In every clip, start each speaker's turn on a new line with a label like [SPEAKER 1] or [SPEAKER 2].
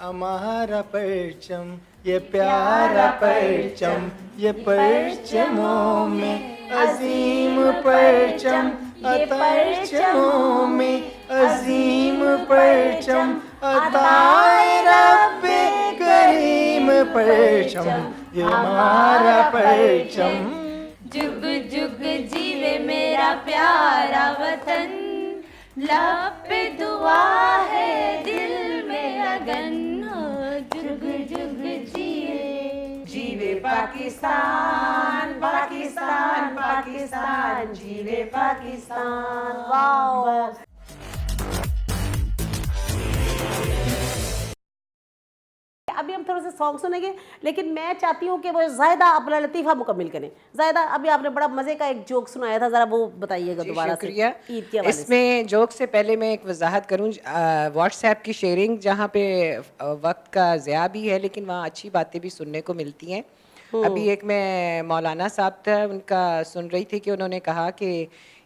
[SPEAKER 1] हमारा परचम ये प्यारा परचम, ये परचमों में अजीम परचम, ये परचमों में अजीम परचम, अताए रब्बे करीम परचम, ये हमारा परचम।
[SPEAKER 2] जुग जुग जीवे मेरा प्यारा वतन, लब पे दुआ है दिल में लगन हो। जुग जुग जिए जीवे पाकिस्तान, पाकिस्तान पाकिस्तान, जीवे पाकिस्तान। वाह।
[SPEAKER 3] अभी हम थोड़ा सा सॉन्ग सुनेंगे, लेकिन मैं चाहती हूँ कि वो जायदा अपना लतीफ़ा मुकम्मिल करें। जायदा, अभी आपने बड़ा मज़े का एक जोक सुनाया था, ज़रा वो बताइएगा दोबारा से।
[SPEAKER 4] शुक्रिया।
[SPEAKER 3] ईद के हवाले से।
[SPEAKER 4] इसमें जोक से पहले मैं एक वजाहत करूँ, व्हाट्सएप की शेयरिंग जहाँ पे वक्त का ज़या भी है, लेकिन वहाँ अच्छी बातें भी सुनने को मिलती हैं। अभी एक मैं मौलाना साहब था, उनका सुन रही थी कि उन्होंने कहा कि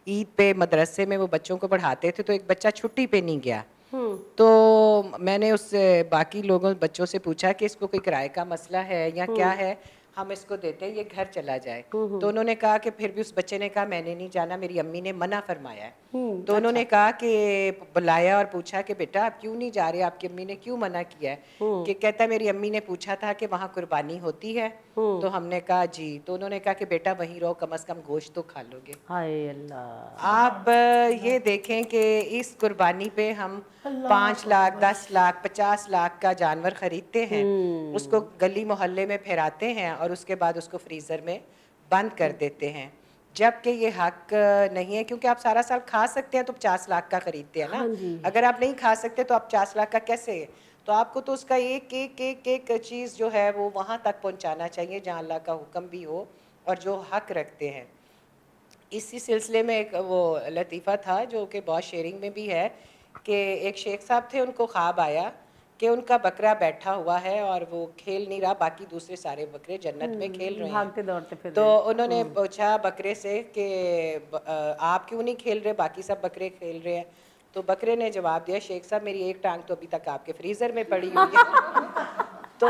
[SPEAKER 4] ईद पे मदरसे में वो बच्चों को पढ़ाते थे, तो एक बच्चा छुट्टी पे नहीं गया। तो मैंने उससे बाकी लोगों बच्चों से पूछा कि इसको कोई किराए का मसला है या क्या है, हम इसको देते हैं, ये घर चला जाए। तो उन्होंने कहा कि फिर भी उस बच्चे ने कहा मैंने नहीं जाना, मेरी अम्मी ने मना फरमाया है। तो उन्होंने कहा कि बुलाया और पूछा कि बेटा आप क्यों नहीं जा रहे, आपकी अम्मी ने क्यों मना किया है? कि कहता मेरी अम्मी ने पूछा था कि वहाँ कुर्बानी होती है। तो हमने कहा जी। तो उन्होंने कहा कि बेटा वहीं रहो, कम से कम गोश्त तो खा लोगे।
[SPEAKER 3] हाय अल्लाह।
[SPEAKER 4] आप ये देखें कि इस कुर्बानी पे हम 5 लाख 10 लाख 50 लाख का जानवर खरीदते हैं, उसको गली मोहल्ले में फहराते हैं और उसके बाद उसको फ्रीज़र में बंद कर देते हैं, जबकि ये हक नहीं है। क्योंकि आप सारा साल खा सकते हैं तो 50 लाख का खरीदते हैं ना। अगर आप नहीं खा सकते तो आप 50 लाख का कैसे? तो आपको तो उसका एक एक एक एक चीज़ जो है वो वहाँ तक पहुँचाना चाहिए जहाँ अल्लाह का हुक्म भी हो और जो हक रखते हैं। इसी सिलसिले में एक वो लतीफ़ा था जो कि बहुत शेयरिंग में भी है कि एक शेख साहब थे, उनको ख्वाब आया कि उनका बकरा बैठा हुआ है और वो खेल नहीं रहा, बाकी दूसरे सारे बकरे जन्नत में खेल रहे
[SPEAKER 3] भागते
[SPEAKER 4] हैं।
[SPEAKER 3] दौड़ते फिर
[SPEAKER 4] तो उन्होंने पूछा बकरे से कि आप क्यों नहीं खेल रहे, बाकी सब बकरे खेल रहे हैं? तो बकरे ने जवाब दिया शेख साहब मेरी एक टांग तो अभी तक आपके फ्रीज़र में पड़ी हुई है। तो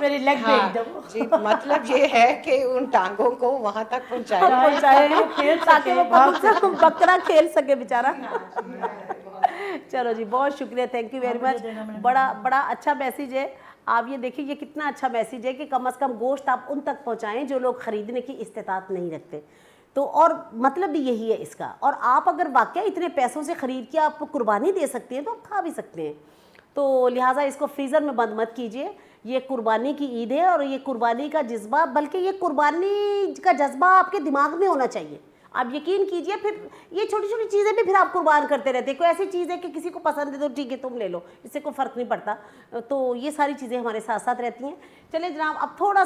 [SPEAKER 2] मेरी लेग
[SPEAKER 4] हाँ, जी, मतलब ये है कि उन टांगों को वहाँ तक पहुँचाए
[SPEAKER 3] ताकि वो बकरा खेल सके बेचारा। चलो जी, बहुत शुक्रिया, थैंक यू वेरी मच। बड़ा बड़ा अच्छा मैसेज है। आप ये देखिए, ये कितना अच्छा मैसेज है कि कम से कम गोश्त आप उन तक पहुंचाएं जो लोग खरीदने की इस्तेताअत नहीं रखते। तो और मतलब भी यही है इसका। और आप अगर वाकई इतने पैसों से ख़रीद के आप कुर्बानी दे सकते हैं तो आप खा भी सकते हैं। तो लिहाजा इसको फ्रीज़र में बंद मत कीजिए। ये कुर्बानी की ईद है और ये कुर्बानी का जज्बा, बल्कि ये कुर्बानी का जज्बा आपके दिमाग में होना चाहिए। आप यकीन कीजिए, फिर ये छोटी छोटी चीज़ें भी फिर आप कुर्बान करते रहते हैं। कोई ऐसी चीज़ है कि किसी को पसंद है तो ठीक है तुम ले लो, इससे कोई फ़र्क नहीं पड़ता। तो ये सारी चीज़ें हमारे साथ साथ रहती हैं। चलिए जनाब, अब थोड़ा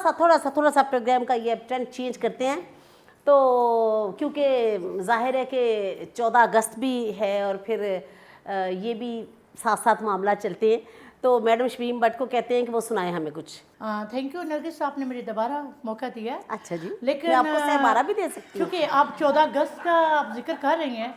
[SPEAKER 3] सा प्रोग्राम का ये ट्रेंड चेंज करते हैं। तो क्योंकि जाहिर है कि 14 अगस्त भी है और फिर ये भी साथ साथ मामला चलते हैं। तो मैडम शमीम भट्ट को कहते हैं कि वो सुनाए हमें कुछ।
[SPEAKER 5] थैंक यू नरगिस, आपने मुझे दोबारा मौका दिया।
[SPEAKER 3] अच्छा जी,
[SPEAKER 5] लेकिन
[SPEAKER 3] मैं आपको सहमारा भी दे सकती हूँ।
[SPEAKER 5] क्योंकि आप 14 अगस्त का आप जिक्र कर रही हैं,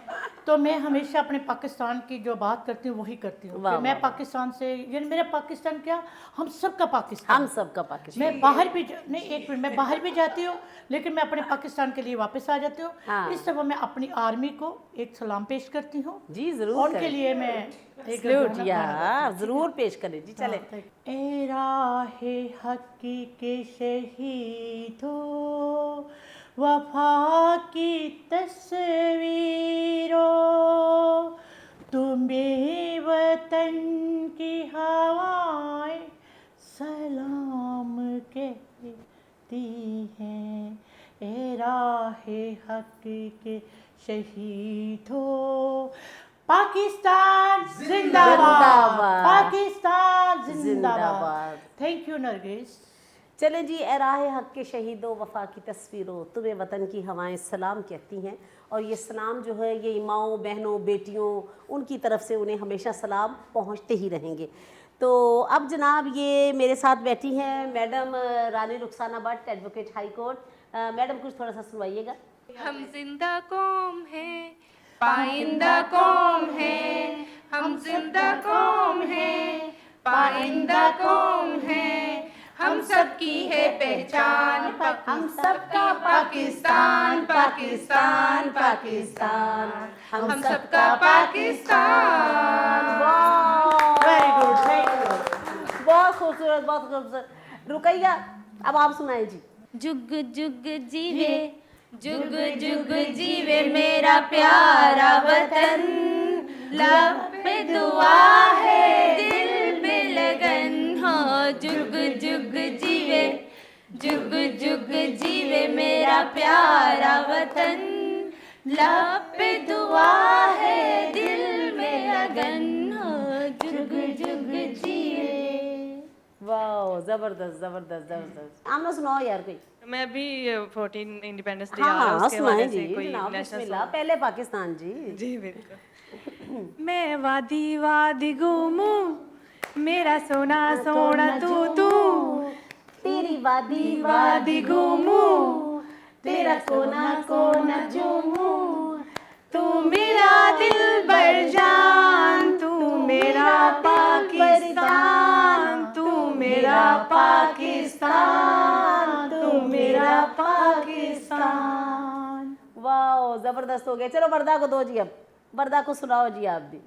[SPEAKER 5] तो मैं हमेशा अपने पाकिस्तान की जो बात करती हूँ वही करती हूँ। मैं पाकिस्तान से, यानी मेरा पाकिस्तान क्या, हम सब का पाकिस्तान।
[SPEAKER 3] हम सब का पाकिस्तान।
[SPEAKER 5] मैं बाहर भी नहीं, एक मिनट, मैं बाहर भी जाती हूँ लेकिन मैं अपने पाकिस्तान के लिए वापस आ जाती हूँ। इस दफ़ा मैं अपनी आर्मी को एक सलाम पेश करती हूँ
[SPEAKER 3] जी, ज़रूर
[SPEAKER 5] उनके लिए। मैं एक
[SPEAKER 3] ज़रूर पेश करें जी। चले।
[SPEAKER 5] ए राहे हक़ी के शहीदो, वफा की तस्वीरों, तुम्हें वतन की हवाएं सलाम कहती हैं। ए राहे हक़ी के शहीदों, पाकिस्तान जिंदाबाद, पाकिस्तान जिंदाबाद। Thank you Nargis.
[SPEAKER 3] चले जी, ए राहे हक़ के शहीदों, वफ़ा की तस्वीरों, तुम्हें वतन की हवाएं सलाम कहती हैं। और ये सलाम जो है ये माओं बहनों बेटियों, उनकी तरफ से उन्हें हमेशा सलाम पहुँचते ही रहेंगे। तो अब जनाब ये मेरे साथ बैठी हैं madam Rani Rukhsana Bhatt, advocate high court. Madam कुछ थोड़ा सा सुनवाइएगा।
[SPEAKER 2] हम जिंदा कौम हैं, पाइंदा कौम है, हम जिंदा कौम हैं, पाइंदा आइंदा कौम है, हम सबकी है पहचान,
[SPEAKER 3] हम सबका पाकिस्तान पाकिस्तान पाकिस्तान,
[SPEAKER 2] हम सबका Pakistan.
[SPEAKER 5] Very good, thank you.
[SPEAKER 3] बहुत खूबसूरत, बहुत खूबसूरत। रुकैया, अब आप सुनाए जी।
[SPEAKER 2] जुग जुग जीवे, जुग जुग जीवे मेरा प्यारा वतन, लब पे दुआ है दिल में लगन हो। जुग जुग जीवे, जुग जुग जीवे मेरा प्यारा वतन, लब पे दुआ है दिल में लगन हो। जुग जुग जीवे।
[SPEAKER 3] वाह, जबरदस्त जबरदस्त जबरदस्त। आमना सुनाओ यार कोई।
[SPEAKER 6] मैं भी 14 इंडिपेंडेंस डे
[SPEAKER 3] हाँ
[SPEAKER 6] आ रहा है,
[SPEAKER 3] हाँ
[SPEAKER 6] उसके
[SPEAKER 3] सुनाए
[SPEAKER 6] हवाले
[SPEAKER 3] जी,
[SPEAKER 6] से कोई
[SPEAKER 3] जनाब
[SPEAKER 6] नेशनल
[SPEAKER 3] बिस्मिल्लाह। पहले पाकिस्तान जी।
[SPEAKER 6] जी बिल्कुल। मैं वादी वादी घूमू, मेरा सोना सोना तू तू,
[SPEAKER 3] तेरी वादी
[SPEAKER 6] वादी घूमू,
[SPEAKER 3] तेरा कोना कोना चूमू,
[SPEAKER 6] तू मेरा दिल बर जान, तू मेरा पाकिस्तान, तू मेरा पाकिस्तान, तू मेरा पाकिस्तान।
[SPEAKER 3] वाह जबरदस्त हो गया। चलो वर्दा को दो जी, अब वर्दा को सुनाओ जी आप भी।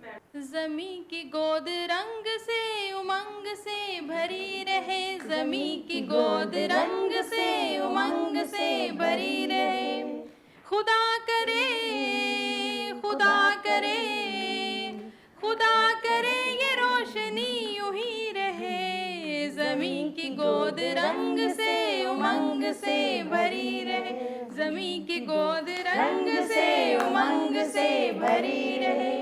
[SPEAKER 2] ज़मी की गोद रंग से उमंग से भरी रहे, ज़मी की गोद रंग से उमंग से भरी रहे। खुदा करे, खुदा करे, खुदा करे ये रोशनी यूं ही रहे। ज़मी की गोद रंग से उमंग से भरी रहे, ज़मी की गोद रंग से उमंग से भरी रहे।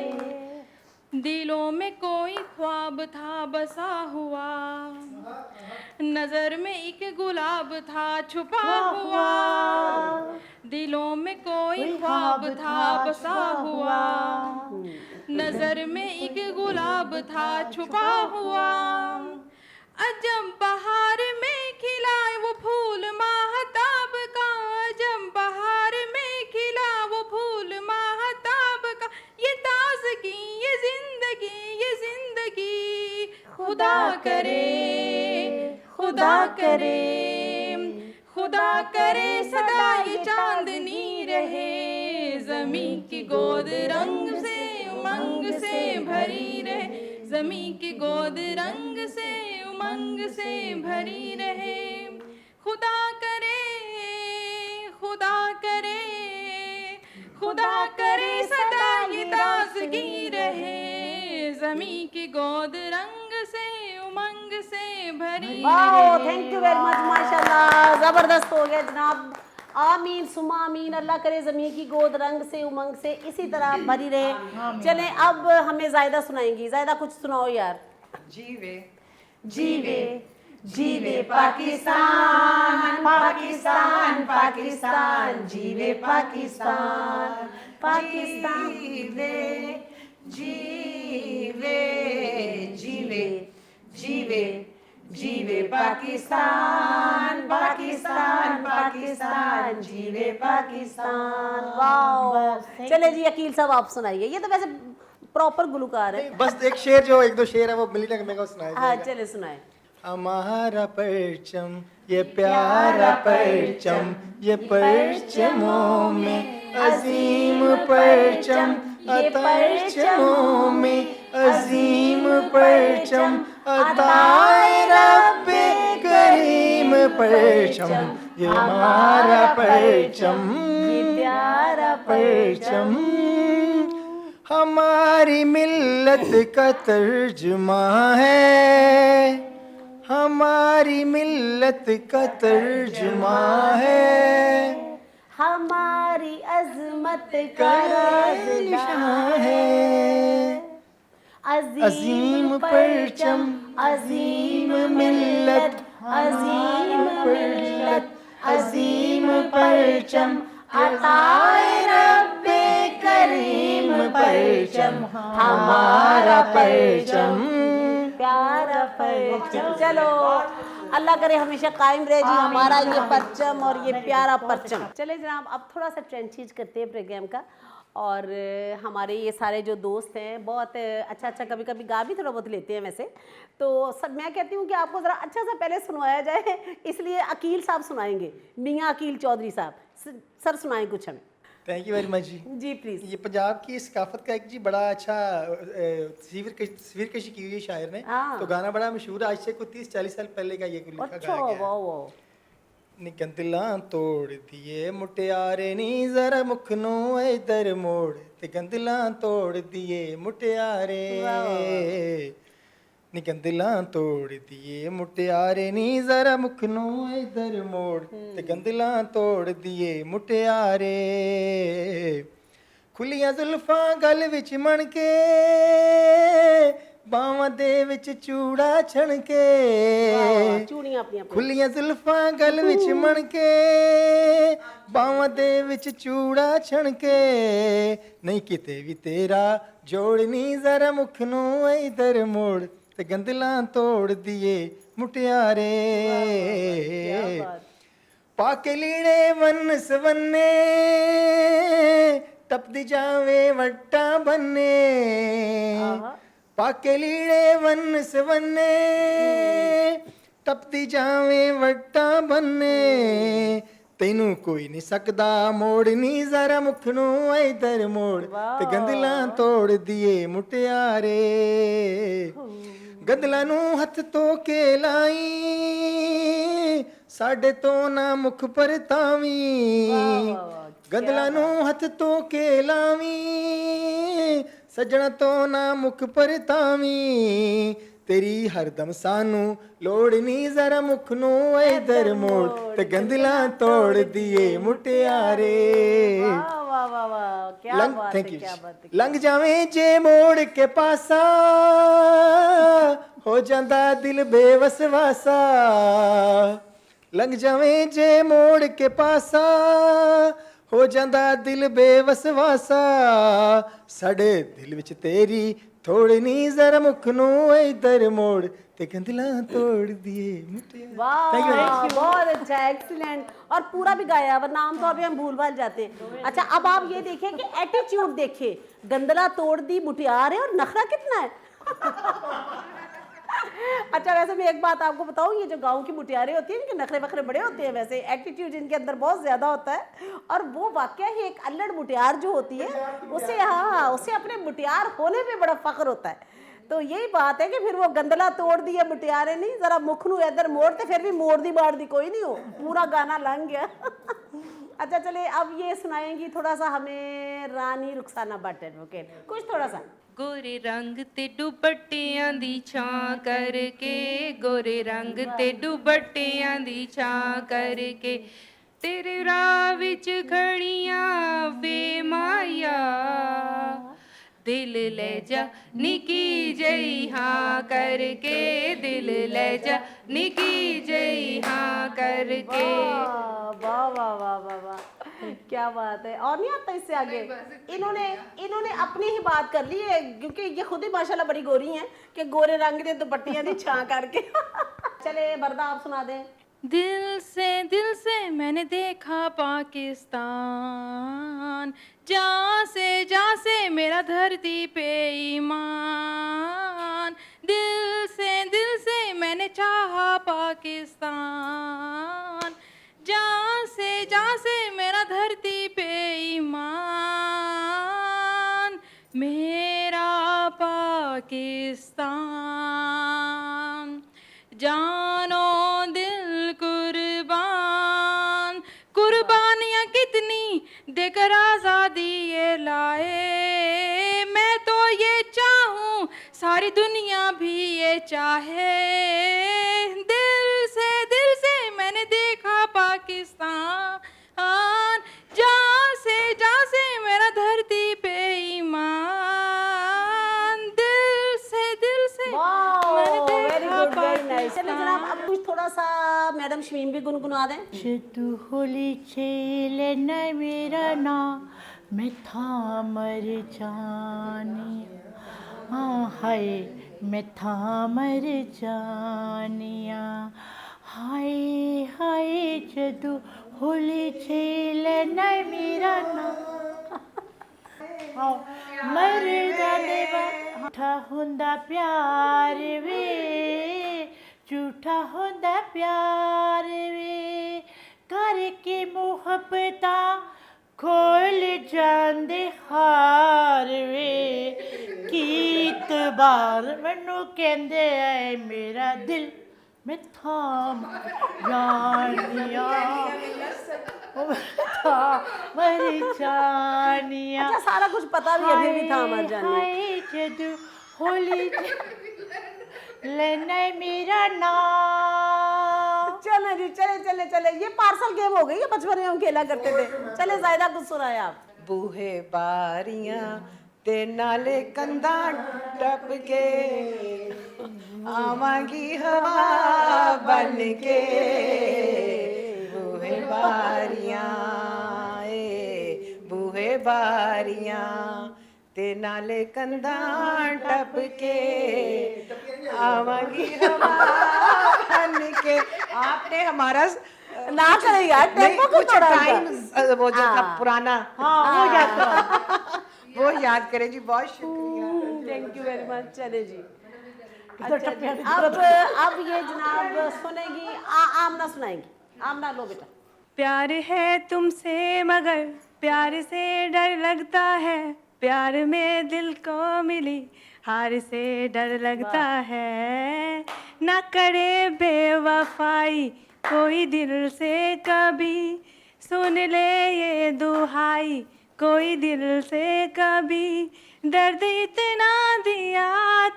[SPEAKER 2] दिलों में कोई ख्वाब था बसा हुआ, नजर में एक गुलाब था छुपा हुआ। दिलों में कोई ख्वाब था बसा हुआ, नजर में एक गुलाब था छुपा हुआ। अजब बहार में खिला वो फूल माहताब का, अजब बहार में खिला वो फूल माहताब का। ये ताज़गी, ये जिंदगी, ये जिंदगी। खुदा करे, खुदा करे, खुदा करे सदा ये चांदनी रहे। ज़मी की गोद रंग से उमंग से भरी रहे, ज़मी की गोद रंग से उमंग से भरी रहे। खुदा करे, खुदा करे, खुदा करे सदा ये ताज़गी रहे। ज़मी की गोद रंग से उमंग से भरी
[SPEAKER 3] वाह,
[SPEAKER 2] रहे।
[SPEAKER 3] थैंक यू वेरी मच, माशाल्लाह जबरदस्त हो गया जनाब। आमीन सुमा आमीन। अल्लाह करे ज़मीन की गोद रंग से उमंग से इसी तरह भरी रहे। चलें अब हमें जायदा सुनाएंगी। जायदा कुछ सुनाओ यार।
[SPEAKER 4] जीवे
[SPEAKER 3] जीवे जीवे पाकिस्तान पाकिस्तान पाकिस्तान, जीवे पाकिस्तान पाकिस्तान,
[SPEAKER 4] जीवे जीवे जीवे जीवे पाकिस्तान पाकिस्तान पाकिस्तान, जीवे पाकिस्तान।
[SPEAKER 3] वाह, चले जी अकील साहब आप सुनाइए। ये तो वैसे प्रॉपर गुलकार है।
[SPEAKER 1] बस एक शेर, जो एक दो शेर है वो मिली ना मेरे को सुनाया
[SPEAKER 3] हाँ
[SPEAKER 1] जाएगा।
[SPEAKER 3] चले सुनाए।
[SPEAKER 1] हमारा परचम ये प्यारा परचम, ये परचमों में अजीम परचम, ये परचमों में अजीम परचम, अताए रब्बे करीम परचम, ये हमारा परचम,
[SPEAKER 3] ये प्यारा
[SPEAKER 1] परचम हमारी मिल्लत का तर्जुमा है, हमारी मिल्लत का तर्जुमा है,
[SPEAKER 3] हमारी अजमत का
[SPEAKER 1] निशान है। अजीम परचम, अजीम मिल्लत, अजीम मिल्लत, अजीम परचम, अताए रब्बे करीम परचम, हमारा परचम, प्यारा परचम। चलो अल्लाह करे हमेशा कायम रहे जी हमारा ये परचम और ये प्यारा परचम। चले जनाब अब थोड़ा सा ट्रेंड चेंज करते हैं प्रोग्राम का
[SPEAKER 3] और हमारे ये सारे जो दोस्त हैं बहुत अच्छा अच्छा कभी कभी गा भी थोड़ा बहुत लेते हैं वैसे। तो सब मैं कहती हूँ कि आपको ज़रा अच्छा सा पहले सुनवाया जाए, इसलिए अकील साहब सुनाएंगे, मियाँ अकील चौधरी साहब। सर सुनाएं कुछ हमें।
[SPEAKER 7] थैंक यू वेरी मच जी।
[SPEAKER 3] जी प्लीज़।
[SPEAKER 7] ये पंजाब की सकाफत का एक जी बड़ा अच्छा तस्वीर कशी की हुई है शायर ने।
[SPEAKER 3] हाँ।
[SPEAKER 7] तो गाना बड़ा मशहूर है, आज से कोई 30-40 साल पहले का ये लिखा
[SPEAKER 3] अच्छा,
[SPEAKER 7] गाया गया
[SPEAKER 3] वाह
[SPEAKER 7] है।
[SPEAKER 3] वाह।
[SPEAKER 7] निकन दिलां तोड़ दिए मुटियारे नी जरा मुख नू इधर मोड़, निकन दिलां तोड़ दिए मुटियारे, निकन दिलां तोड़ दिए मुटियारे नी जरा मुख नू इधर मोड़, निकन दिलां तोड़ दिए मुटियारे। खुलियां जुल्फां गल विच मण के, बावां दे विच चूड़ा छणके,
[SPEAKER 3] चूड़ियाँ अपनी अपनी।
[SPEAKER 7] खुलियां जुल्फां गल विच मण के, बावां दे विच चूड़ा छणके, नहीं किते भी तेरा जोड़ नी जरा मुख नू इधर मोड़, ते गंदलां तोड़ दिए मुटियारे। पाके लीड़े वन सवन्ने, टपदी जावे वट्टा बन्ने, पाके लीड़े वन सवन्ने, टपदी जावे वट्टा बन्ने, तेनू कोई नहीं सकदा मोड़ नी जरा मुख नू इधर मोड़, ते गंदलां तोड़ दिए मुटियारे। गंदलां नू हथ तो के लाई, साडे तो ना मुख पर तावी, गंदलां नू हथ तो के लावी, सजना तो ना मुख पर तावी, तेरी हरदम सानू लोड़ नी जरा मुख नू इधर मोड़, ते गंदलां तोड़ दिए मुटियारे।
[SPEAKER 3] वाह वाह वाह वाह, क्या
[SPEAKER 7] लंग
[SPEAKER 3] बात
[SPEAKER 7] थैंक
[SPEAKER 3] है,
[SPEAKER 7] यू।
[SPEAKER 3] क्या बात है।
[SPEAKER 7] लंघ जावे जे मोड़ के पासा, हो जांदा दिल बेवसवासा, लंघ जावे जे मोड़ के पासा, हो जांदा दिल बेवसवासा, साडे दिल विच तेरी थोड़ नी जरा मुख नू इधर मोड़, ते गंदलां तोड़ दिए मुटियारे।
[SPEAKER 3] वाह बहुत अच्छा, एक्सीलेंट। और पूरा भी गाया, वरना आमतौर पे हम भूल भाल जाते हैं। अच्छा अब आप ये देखिए कि एटीट्यूड देखिए, गंदला तोड़ दी मुटियारे और नखरा कितना है। अच्छा वैसे मैं एक बात आपको बताऊं, ये जो गांव की मुटियारे होती हैं इनके नखरे वखरे बड़े होते हैं, वैसे एटीट्यूड इनके अंदर बहुत ज़्यादा होता है। और वो वाकया ही एक अल्लड़ मुटियार जो होती है उसे, हाँ उसे अपने मुटियार होने में बड़ा फख्र होता है। तो यही बात है कि फिर वो गंदला तोड़ दिया मुटियारे नहीं जरा मुख नू इधर मोड़ते, फिर भी मोड़ दी बाड़ दी कोई नहीं हो, पूरा गाना लंघ गया। अच्छा चले अब ये सुनाएंगी थोड़ा सा हमें रानी रुखसाना भट्ट एडवोकेट, कुछ थोड़ा सा।
[SPEAKER 2] गोरे रंग ते दुपट्टियां दी छां करके, गोरे रंग ते दुपट्टियां दी छां करके, तेरे राह विच खड़ियां वे माया, दिल ले जा निकी जई हाँ करके, दिल ले जा निकी जई हाँ करके।
[SPEAKER 3] वाह वाह वाह वाह वाह, क्या बात है। और नहीं आता इससे आगे। इन्होंने अपनी ही बात कर ली है, क्योंकि ये खुद ही माशाल्लाह बड़ी गोरी हैं कि गोरे रंग दे दुपट्टियां दी छां करके। चले बरदा आप सुना दें।
[SPEAKER 2] दिल से मैंने देखा पाकिस्तान, जहाँ से मेरा धरती पे ईमान, दिल से मैंने चाहा पाकिस्तान, जहाँ से मेरा धरती पे ईमान, मेरा पाकिस्तान, जानो दिल कुर्बान, कुर्बानियाँ कितनी देकर आज़ादी ये लाए, मैं तो ये चाहूँ सारी दुनिया भी ये चाहे, दिल से मैंने देखा पाकिस्तान, जहाँ से मेरा धरती पे ईमान, दिल से मैंने
[SPEAKER 3] वेरी
[SPEAKER 2] देखा
[SPEAKER 3] गुड, वेरी नाइस। चले
[SPEAKER 2] पाकिस्तान।
[SPEAKER 3] जनाब अब कुछ थोड़ा सा मैडम शमीम भी गुनगुना दें।
[SPEAKER 5] तू होली छेले न मेरा ना, मैं था मर जानिया, हाँ हाय मैं था मर जानिया, हाय हाय जदू होली छेले न मेरा ना। ਮਰਦਾ ਦੇਵਾ ਝੂਠਾ ਹੁੰਦਾ ਪਿਆਰ ਵੇ ਝੂਠਾ ਹੁੰਦਾ ਪਿਆਰ ਵੇ ਕਰਕੇ ਮੁਹੱਬਤਾਂ ਖੋਲ ਜਾਂਦੇ ਹਾਰ ਵੇ ਕੀ ਇਤਬਾਰ ਮੈਨੂੰ ਕਹਿੰਦੇ ਐ ਮੇਰਾ ਦਿਲ ਮੈਂ ਥਾਮ ਜਾਨੀਆਂ ਮਰੀ ਜਾਨੀਆਂ
[SPEAKER 3] अच्छा सारा कुछ पता भी है फिर भी था मर जाने
[SPEAKER 5] ਹਾਏ ਜਦ ਹੋਲੀ ਲੈਣਾ ਮੇਰਾ ਨਾਮ
[SPEAKER 3] चले जी चले चले चले ये पार्सल गेम हो गई है बचपन में हम खेला करते थे चले जायदा कुछ सुनाए आप
[SPEAKER 4] बूहे बारियां ते नाले कंधा टप के आवांगी हवा बन के बूहे बारियां बूहे बारियां ते नाले कंधा टप के आवांगी हवा बन के। आपने हमारा
[SPEAKER 3] ना करे यार
[SPEAKER 4] नहीं,
[SPEAKER 3] टेम्पो को
[SPEAKER 4] कुछ
[SPEAKER 3] थोड़ा
[SPEAKER 4] टाइम वो जो था पुराना
[SPEAKER 5] हाँ वो याद करो
[SPEAKER 4] वो याद करें जी। बहुत शुक्रिया।
[SPEAKER 3] थैंक यू वेरी मच चले जी
[SPEAKER 5] इधर
[SPEAKER 3] अच्छा
[SPEAKER 5] टप्पियाँ
[SPEAKER 3] जी, अब ये जनाब सुनेगी आमना सुनाएंगी आमना लो बेटा
[SPEAKER 6] प्यार है तुमसे मगर प्यार से डर लगता है प्यार में दिल को मिली हार से डर लगता है ना करे बेवफाई कोई दिल से कभी सुन ले ये दुहाई कोई दिल से कभी दर्द इतना दिया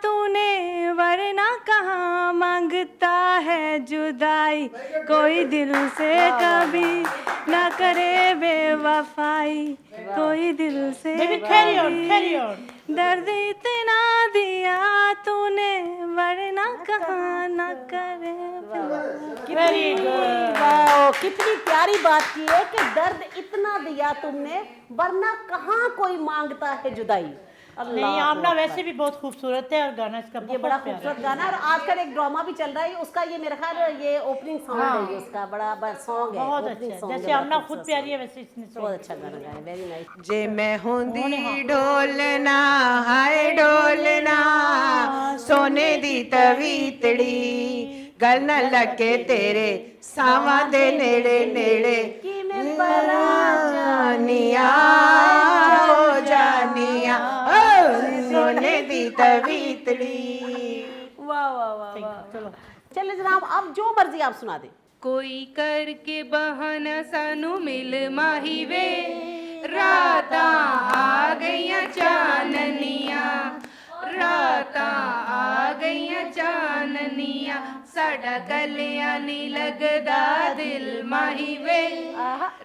[SPEAKER 6] तूने वरना कहाँ मांगता है जुदाई कोई दिल से कभी ना करे बेवफाई कोई दिल से
[SPEAKER 5] Baby, carry on,
[SPEAKER 6] कभी
[SPEAKER 5] carry on.
[SPEAKER 6] दर्द इतना दिया तूने वरना कहाँ ना करे
[SPEAKER 5] वेरी गुड
[SPEAKER 3] वाह कितनी प्यारी बात की है कि दर्द इतना दिया तुमने वरना कहाँ कोई मांगता है जुदाई
[SPEAKER 5] नहीं आमना वैसे भी बहुत खूबसूरत है और गाना इसका
[SPEAKER 3] ये
[SPEAKER 5] बहुत
[SPEAKER 3] बड़ा
[SPEAKER 5] प्यारा
[SPEAKER 3] खूबसूरत गाना है और आजकल एक ड्रामा भी चल रहा है उसका ये मेरा ख्याल ये ओपनिंग सॉन्ग है ये उसका बड़ा सॉन्ग है
[SPEAKER 5] बहुत
[SPEAKER 3] opening
[SPEAKER 5] अच्छा
[SPEAKER 3] song
[SPEAKER 5] है
[SPEAKER 3] है,
[SPEAKER 5] जैसे
[SPEAKER 3] बड़ा
[SPEAKER 5] आमना खुद
[SPEAKER 3] खूबसूरत
[SPEAKER 5] प्यारी है वैसे इसने
[SPEAKER 3] बहुत अच्छा गाना गाया वेरी नाइस
[SPEAKER 4] जे मैं होंदी ढोलना हाय ढोलना सोने दी तवीतड़ी गल न लगे तेरे सावां दे नेड़े नेड़े
[SPEAKER 3] कि मैं परा
[SPEAKER 4] जानिया ओ जानिया ओ सोने दी तवीतड़ी।
[SPEAKER 3] वाह वाह वाह वाह
[SPEAKER 5] चलो
[SPEAKER 3] चले जनाब अब जो मर्जी आप सुना दे
[SPEAKER 2] कोई करके बहाना सानू मिल माही वे रातां आ गईयां चाननियां रातां आ गईयां चाननियां साडा गलियां नी लगदा दिल माही वे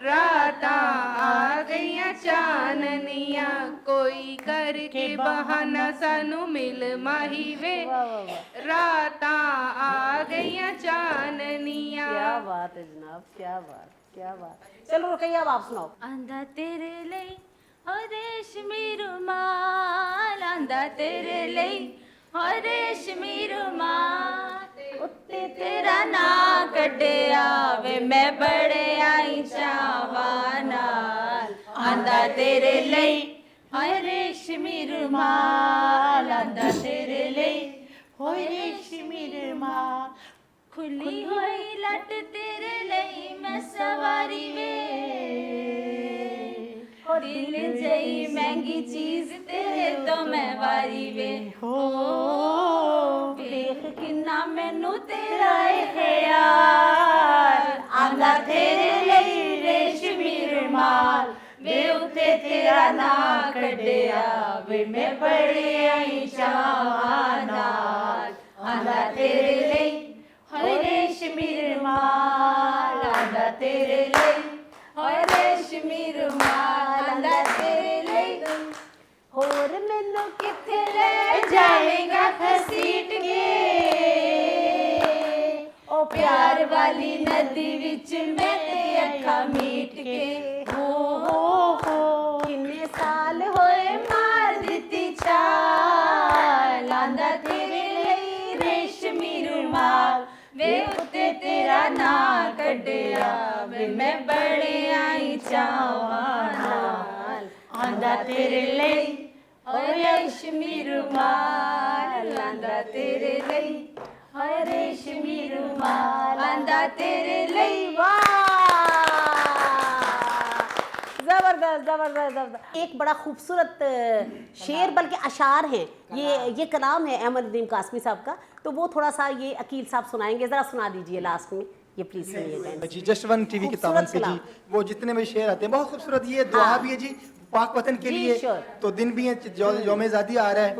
[SPEAKER 2] रातां आ गईयां चाननियां कोई करके बहाना सानू मिल माही वे रातां आ गईयां चाननियां।
[SPEAKER 3] क्या बात है जनाब क्या बात चलो रुकैया अब आप सुनाओ
[SPEAKER 1] आंदा तेरे ਲਈ ਓ ਰੇਸ਼ਮੀ ਰੁਮਾਲ ਆਂਦਾ ਤੇਰੇ ਲਈ ਓ ਰੇਸ਼ਮੀ ਰੁਮਾਲ ਉੱਤੇ ਤੇਰਾ ਨਾਂ ਕੱਢਿਆ ਵੇ ਮੈਂ ਬੜੇ ਆਈ ਚਾਵਾਂ ਨਾਲ ਆਂਦਾ ਤੇਰੇ ਲਈ ਓ ਰੇਸ਼ਮੀ ਰੁਮਾਲ ਆਂਦਾ ਤੇਰੇ ਲਈ
[SPEAKER 5] होई रेशमी रुमाल
[SPEAKER 1] खुली हुई लट तेरे ਲਈ मैं सवारी वे हो दिल जई महंगी चीज तेरे तो मैं वारी वे
[SPEAKER 5] हो
[SPEAKER 1] देख किन्ना मैनू तेरा ख्याल आंदा तेरे ਲਈ रेशमी रुमाल वे उत्ते तेरा नां कढ़िया वे मैं बड़े आई चावां नाल आंदा तेरे ਲਈ होए रेशमी रुमाल आंदा तेरे ਲਈ होए रेशमी रुमाल आंदा तेरे ਲਈ होर मैनू किथे ले जाएगा घसीट के ओ प्यार वाली नदी विच मैं ते अखा मीट के हो किन्ने साल होए मार दिती चाल आंदा तेरे ਲਈ रेशमी रुमाल वे उत्ते तेरा नां कढ़िया वे मैं बड़े आई चावां नाल आंदा लांदा तेरे लई ओए रेशमी रुमाल लांदा तेरे लई ओए रेशमी रुमाल लांदा तेरे लई।
[SPEAKER 3] जबरदस्त जबरदस्त जबरदस्त। एक बड़ा खूबसूरत शेर बल्कि अशार हैं, ये कलाम है अहमद नदीम कासमी साहब का, तो वो थोड़ा सा ये अकील साहब सुनाएंगे, जरा सुना दीजिए लास्ट में ये प्लीज सुनिएगा
[SPEAKER 7] जी। जशवन टीवी के तावन से जी वो जितने भी शेर आते हैं बहुत खूबसूरत, ये दुआ भी है जी पाक वतन के
[SPEAKER 3] जी,
[SPEAKER 7] लिए,
[SPEAKER 3] श्योर।
[SPEAKER 7] तो दिन भी है यौम आज़ादी आ रहा है,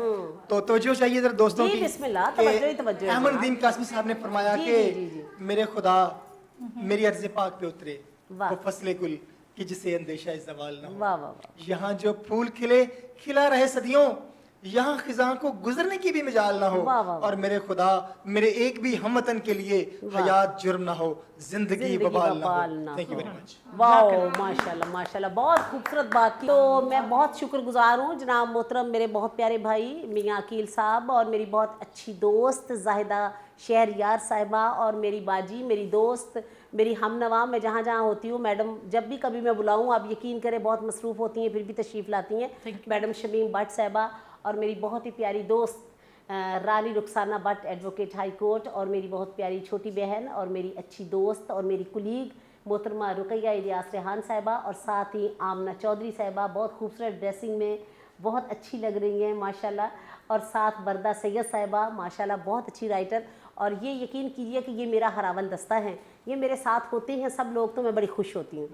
[SPEAKER 7] तो तवज्जो चाहिए जरा दोस्तों
[SPEAKER 3] जी,
[SPEAKER 7] की।
[SPEAKER 3] बिस्मिल्लाह,
[SPEAKER 7] कि
[SPEAKER 3] तवज्जो ही तवज्जो है।
[SPEAKER 7] अहमद नदीम कासमी साहब ने फरमाया
[SPEAKER 3] जी,
[SPEAKER 7] कि
[SPEAKER 3] जी, जी, जी।
[SPEAKER 7] मेरे खुदा मेरी अर्ज़ पाक पे उतरे
[SPEAKER 3] वाह।
[SPEAKER 7] वो फसले कुल कि जिसे अंदेशा ज़वाल ना हो।
[SPEAKER 3] वाह वाह वाह।
[SPEAKER 7] यहाँ जो फूल खिले खिला रहे सदियों, यहाँ खिजां को गुजरने की भी मजाल ना हो।
[SPEAKER 3] वाह, वाह, वाह।
[SPEAKER 7] और मेरे खुदा मेरे एक भी हमवतन के लिए हयात जुर्म ना हो, जिंदगी वबाल ना हो। Thank you very much.
[SPEAKER 3] वाह माशाल्लाह माशाल्लाह, बहुत खूबसूरत बात की। तो मैं बहुत शुक्रगुजार हूँ जनाब मोहतरम मेरे बहुत प्यारे भाई मियाँ अकील साहब और मेरी बहुत अच्छी दोस्त जाहिदा शहरयार साहिबा और मेरी बाजी, मेरी दोस्त, मेरी हमनवा। मैं जहाँ जहाँ होती हूँ मैडम जब भी कभी मैं बुलाऊँ आप यकीन करें बहुत मसरूफ़ होती हैं फिर भी तशरीफ़ लाती हैं। मैडम शमीम भट्ट साहिबा और मेरी बहुत ही प्यारी दोस्त Rani Rukhsana Bhatt advocate high court, और मेरी बहुत प्यारी छोटी बहन और मेरी अच्छी दोस्त और मेरी कुलीग मोहतरमा रुकैया इलियास रेहान साहिबा, और साथ ही आमना चौधरी साहिबा बहुत खूबसूरत ड्रेसिंग में बहुत अच्छी लग रही हैं माशाल्लाह, और साथ बरदा सैयद साहिबा माशाल्लाह बहुत अच्छी राइटर। और ये यकीन कीजिए कि ये मेरा हरावन दस्ता है, ये मेरे साथ होते हैं सब लोग, तो मैं बड़ी खुश होती हूँ।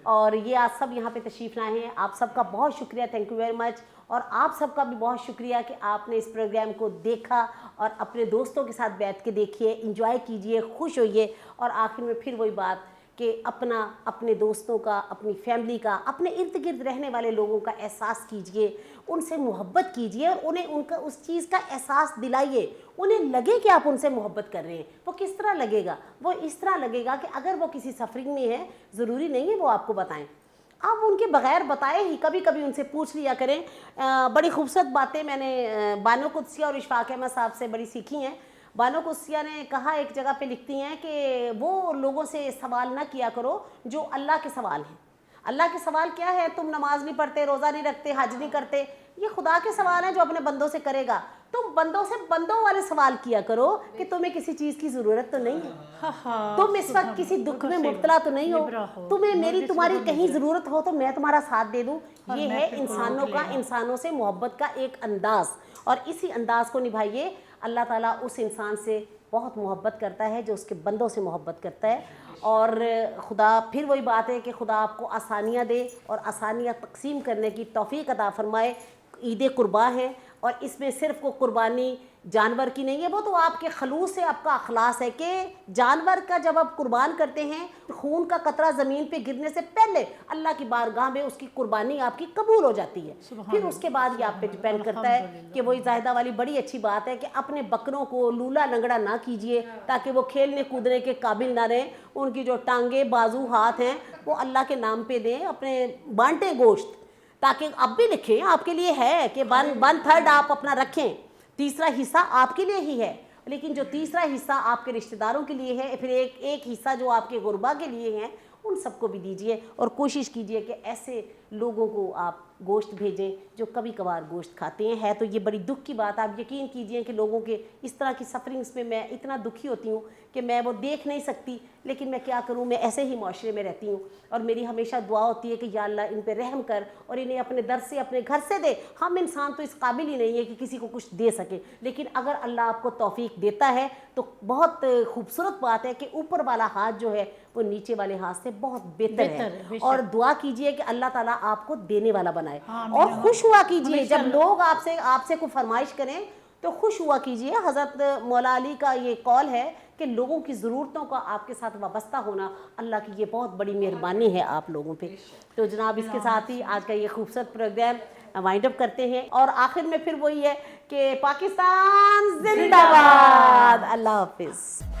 [SPEAKER 3] और ये आज सब यहाँ पे तशरीफ़ लाए हैं, आप सबका बहुत शुक्रिया, थैंक यू वेरी मच। और आप सबका भी बहुत शुक्रिया कि आपने इस प्रोग्राम को देखा और अपने दोस्तों के साथ बैठ के देखिए, इंजॉय कीजिए, खुश होइए। और आखिर में फिर वही बात कि अपने दोस्तों का, अपनी फैमिली का, अपने इर्द गिर्द रहने वाले लोगों का एहसास कीजिए, उनसे मोहब्बत कीजिए और उन्हें उनका उस चीज़ का एहसास दिलाइए। उन्हें लगे कि आप उनसे मोहब्बत कर रहे हैं। वो किस तरह लगेगा? वो इस तरह लगेगा कि अगर वो किसी सफरिंग में है, ज़रूरी नहीं है वो आपको बताएं, आप उनके बगैर बताए ही कभी कभी उनसे पूछ लिया करें। बड़ी खूबसूरत बातें मैंने बानो कुद्सिया और इशफाक अहमद साहब से बड़ी सीखी हैं। बानो कुद्सिया ने कहा, एक जगह पे लिखती हैं कि वो लोगों से सवाल ना किया करो जो अल्लाह के सवाल हैं। अल्लाह के सवाल क्या है? तुम नमाज नहीं पढ़ते, रोज़ा नहीं रखते, हज नहीं करते, ये खुदा के सवाल हैं जो अपने बंदों से करेगा। तुम बंदों से बंदों वाले सवाल किया करो कि तुम्हें किसी चीज़ की ज़रूरत तो नहीं है, तुम इस वक्त किसी दुख में मुब्तला तो नहीं हो, तुम्हें मेरी तुम्हारी कहीं ज़रूरत हो तो मैं तुम्हारा साथ दे दूँ। ये है इंसानों का, इंसानों से मोहब्बत का एक अंदाज़, और इसी अंदाज़ को निभाइए। अल्लाह ताला उस इंसान से बहुत मोहब्बत करता है जो उसके बंदों से मोहब्बत करता है। और खुदा फिर वही बात है कि खुदा आपको आसानियाँ दे और आसानियाँ तकसीम करने की तौफीक अता फरमाए। ईद कुर्बा है और इसमें सिर्फ को कुर्बानी जानवर की नहीं है, वो तो आपके खलूस से आपका अखलास है कि जानवर का जब आप कुर्बान करते हैं खून का कतरा ज़मीन पे गिरने से पहले अल्लाह की बारगाह में उसकी कुर्बानी आपकी कबूल हो जाती है। फिर उसके बाद ये आप पे डिपेंड करता है कि वही जाहिदा वाली बड़ी अच्छी बात है कि अपने बकरों को लूला लंगड़ा ना कीजिए ताकि वो खेलने कूदने के काबिल ना रहें। उनकी जो टांगे बाजू हाथ हैं वो अल्लाह के नाम पे दें, अपने बांटे गोश्त, ताकि अब भी लिखें आपके लिए है कि 1/3 आप अपना रखें, तीसरा हिस्सा आपके लिए ही है, लेकिन जो तीसरा हिस्सा आपके रिश्तेदारों के लिए है, फिर एक हिस्सा जो आपके गुरबा के लिए हैं, उन सबको भी दीजिए। और कोशिश कीजिए कि ऐसे लोगों को आप गोश्त भेजें जो कभी कभार गोश्त खाते हैं। है तो ये बड़ी दुख की बात, आप यकीन कीजिए कि लोगों के इस तरह की सफरिंग्स में मैं इतना दुखी होती हूँ कि मैं वो देख नहीं सकती, लेकिन मैं क्या करूँ, मैं ऐसे ही माशरे में रहती हूँ। और मेरी हमेशा दुआ होती है कि या अल्लाह इन पे रहम कर और इन्हें अपने दर से, अपने घर से दे। हम इंसान तो इस काबिल ही नहीं है कि किसी को कुछ दे सके, लेकिन अगर अल्लाह आपको तौफीक देता है तो बहुत खूबसूरत बात है कि ऊपर वाला हाथ जो है वो नीचे वाले हाथ से बहुत बेहतर है। और दुआ कीजिए कि अल्लाह ताला आपको देने वाला बनाए। और खुश हुआ कीजिए जब लोग आपसे कोई फरमाइश करें तो खुश हुआ कीजिए। हज़रत मौला अली का ये कौल है कि लोगों की ज़रूरतों का आपके साथ वाबस्ता होना अल्लाह की ये बहुत बड़ी मेहरबानी है आप लोगों पे। तो जनाब इसके साथ ही आज का ये खूबसूरत प्रोग्राम वाइंड अप करते हैं और आखिर में फिर वही है कि पाकिस्तान जिंदाबाद। अल्लाह हाफिज़।